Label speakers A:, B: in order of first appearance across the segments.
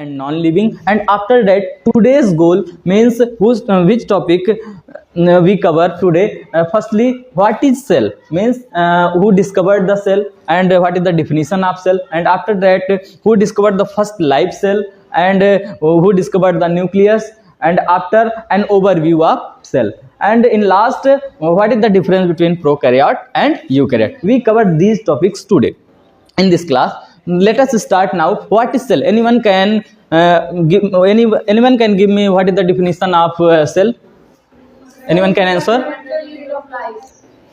A: and non-living. And after that, today's goal means which topic we cover today. Firstly, what is cell? Means who discovered the cell and what is the definition of cell. And after that, who discovered the first live cell and who discovered the nucleus. And after, an overview of cell. And in last, what is the difference between prokaryote and eukaryote. We covered these topics today in this class. Let us start now. What is cell? Anyone can anyone can give me what is the definition of cell? Anyone can answer?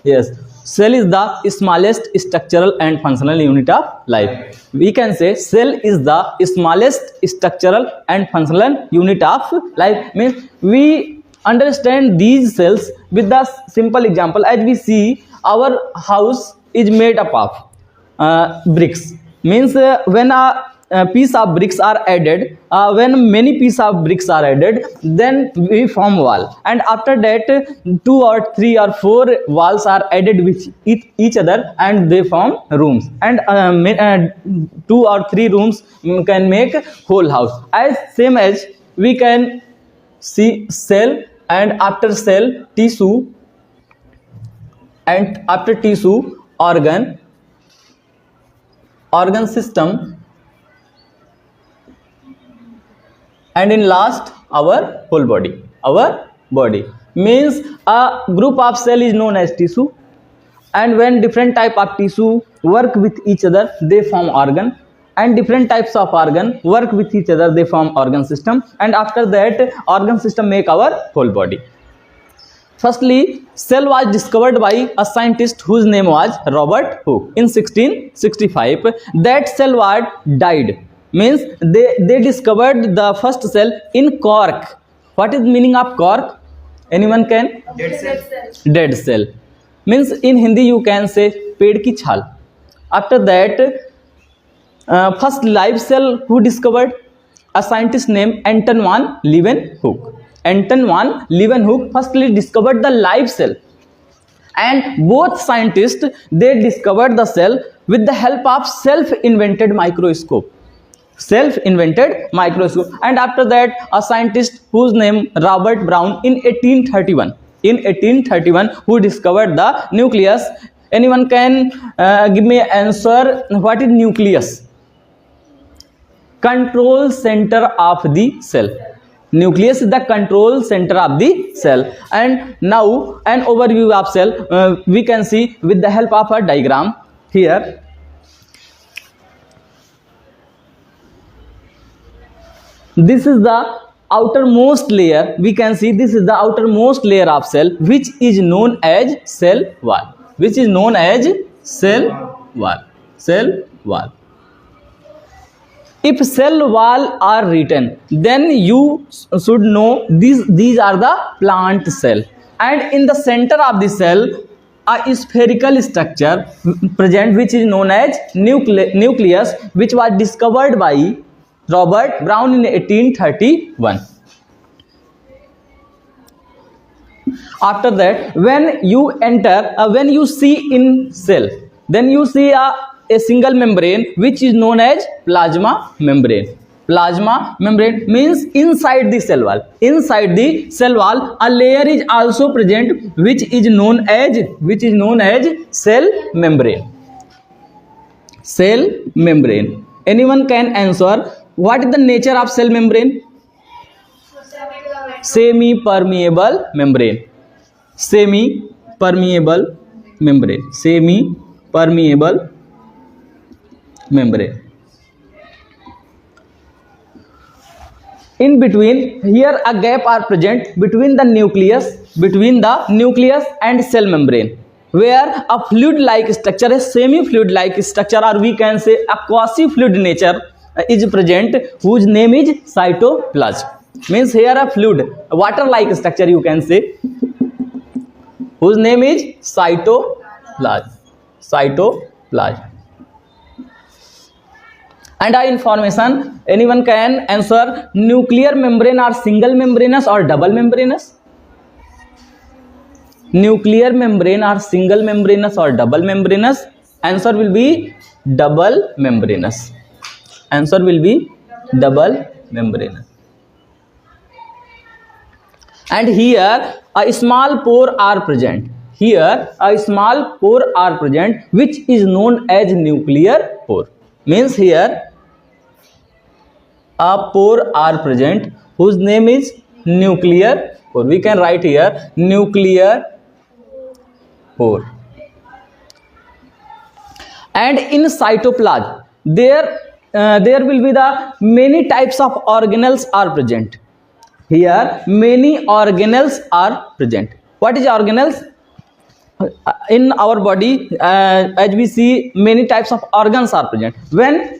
A: Yes, cell is the smallest structural and functional unit of life. We can say cell is the smallest structural and functional unit of life. Means we understand these cells with the simple example. As we see, our house is made up of bricks. Means when a piece of bricks are added, when many pieces of bricks are added, then we form wall. And after that, 2 or 3 or 4 walls are added with each other and they form rooms. And 2 or 3 rooms can make whole house. As same as we can see cell, and after cell tissue, and after tissue organ system, and in last our whole body. Our body means a group of cell is known as tissue, and when different type of tissue work with each other, they form organ, and different types of organ work with each other, they form organ system, and after that organ system make our whole body. Firstly, cell was discovered by a scientist whose name was Robert Hooke in 1665. That cell was died. Means they discovered the first cell in cork. What is meaning of cork? Anyone can?
B: Dead cell.
A: Dead cell. Means in Hindi you can say पेड़ की छाल. After that, first live cell who discovered? A scientist named Anton van Leeuwenhoek. Anton van Leeuwenhoek firstly discovered the live cell, and both scientists they discovered the cell with the help of self-invented microscope. Self-invented microscope. And after that, a scientist whose name Robert Brown in 1831 who discovered the nucleus. Anyone can give me an answer? What is nucleus? Control center of the cell. Nucleus is the control center of the cell. And now an overview of cell we can see with the help of a diagram here. This is the outermost layer. We can see this is the outermost layer of cell, which is known as cell wall. Which is known as cell wall. Cell wall. If cell wall are written, then you should know these are the plant cell. And in the center of the cell, a spherical structure present, which is known as nucleus, which was discovered by Robert Brown in 1831. After that, when you enter, when you see in cell, then you see a single membrane which is known as plasma membrane. Plasma membrane means inside the cell wall. Inside the cell wall, a layer is also present which is known as cell membrane. Cell membrane. Anyone can answer? What is the nature of cell membrane? Semi-permeable membrane. Semi-permeable membrane. Semi-permeable membrane. In between, here a gap are present between the nucleus and cell membrane, where a fluid-like structure, a semi-fluid-like structure, or we can say a quasi-fluid nature is present, whose name is cytoplasm. Means here a fluid, water-like structure you can say, whose name is cytoplasm. Cytoplasm. And our information, anyone can answer? Nuclear membrane are single membranous or double membranous? Nuclear membrane are single membranous or double membranous? Answer will be double membranous. Answer will be double membranous. And here a small pore are present. Here a small pore are present, which is known as nuclear pore. Means here a pore are present whose name is nuclear pore. We can write here nuclear pore. And in cytoplasm there will be the many types of organelles are present. Here many organelles are present. What is organelles? In our body, as we see, many types of organs are present. When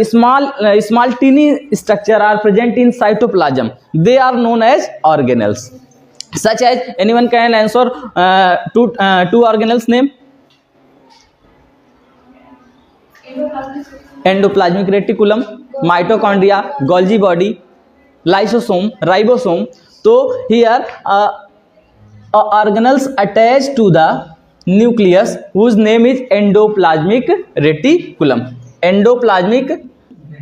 A: small teeny structure are present in cytoplasm, they are known as organelles. Such as, anyone can answer two organelles name? Endoplasmic reticulum, mitochondria, Golgi body, lysosome, ribosome. So here organelles attached to the nucleus whose name is endoplasmic reticulum. Endoplasmic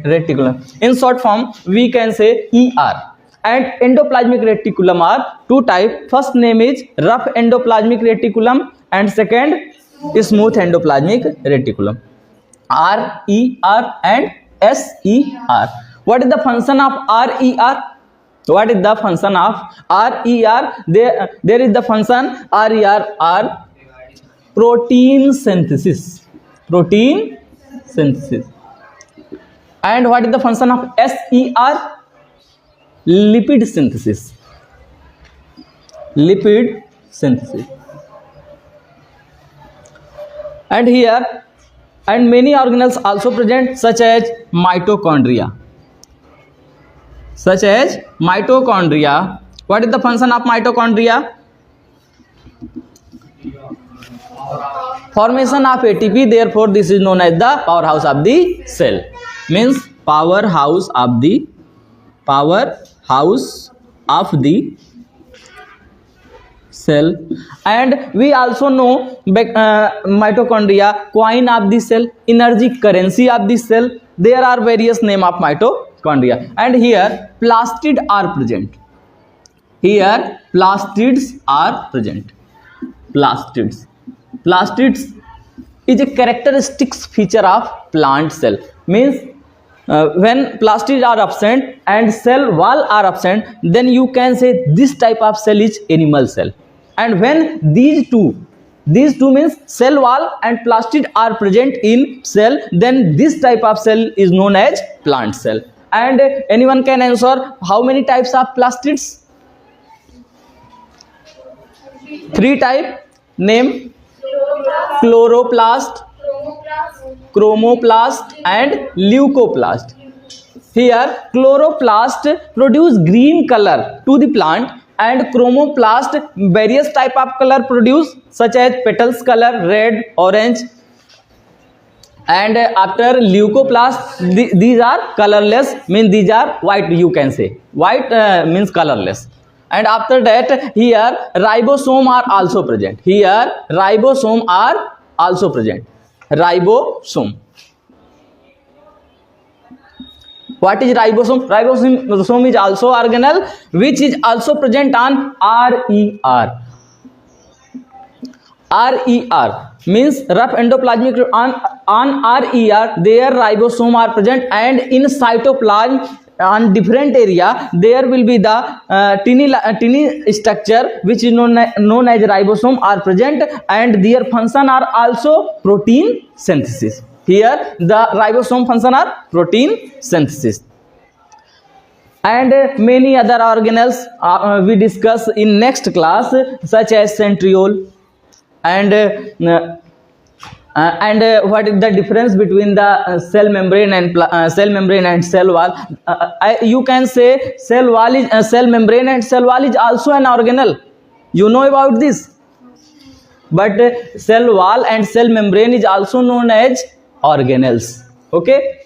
A: reticulum. In short form, we can say ER. And endoplasmic reticulum are two types. First name is rough endoplasmic reticulum and second is smooth endoplasmic reticulum. RER and SER. What is the function of RER? What is the function of RER? There is the function RER are protein synthesis. Protein synthesis. And what is the function of SER? Lipid synthesis. Lipid synthesis. And here, and many organelles also present, such as mitochondria. Such as mitochondria. What is the function of mitochondria? Formation of ATP. Therefore, this is known as the powerhouse of the cell. Means powerhouse of the cell. And we also know mitochondria, coin of the cell, energy currency of the cell. There are various name of mitochondria. And here plastids are present. Here plastids are present. Plastids is a characteristic feature of plant cell. Means when plastids are absent and cell wall are absent, then you can say this type of cell is animal cell. And when these two means cell wall and plastid are present in cell, then this type of cell is known as plant cell. And anyone can answer how many types of plastids? 3 type. Name? Chloroplast, chromoplast and leucoplast. Here chloroplast produce green color to the plant and chromoplast various type of color produce, such as petals color, red, orange. And after leucoplast, these are colorless, means these are white, you can say. White means colorless. And after that, here ribosome are also present. Here ribosome are also present. Ribosome. What is ribosome? Ribosome is also organelle which is also present on RER. RER means rough endoplasmic. On RER there ribosome are present, and in cytoplasm on different area there will be the tiny structure which is known as ribosome are present, and their function are also protein synthesis. Here the ribosome function are protein synthesis. And many other organelles we discuss in next class, such as centriole. And what is the difference between the cell membrane and cell wall? You can say cell wall is cell membrane and cell wall is also an organelle. You know about this. But cell wall and cell membrane is also known as organelles. Okay.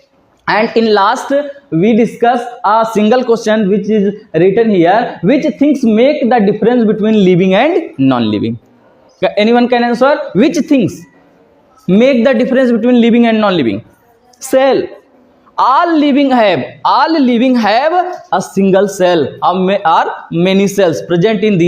A: And in last we discuss a single question which is written here: which things make the difference between living and non-living? Anyone can answer? Which things make the difference between living and non-living? Cell. all living have a single cell or many cells present in the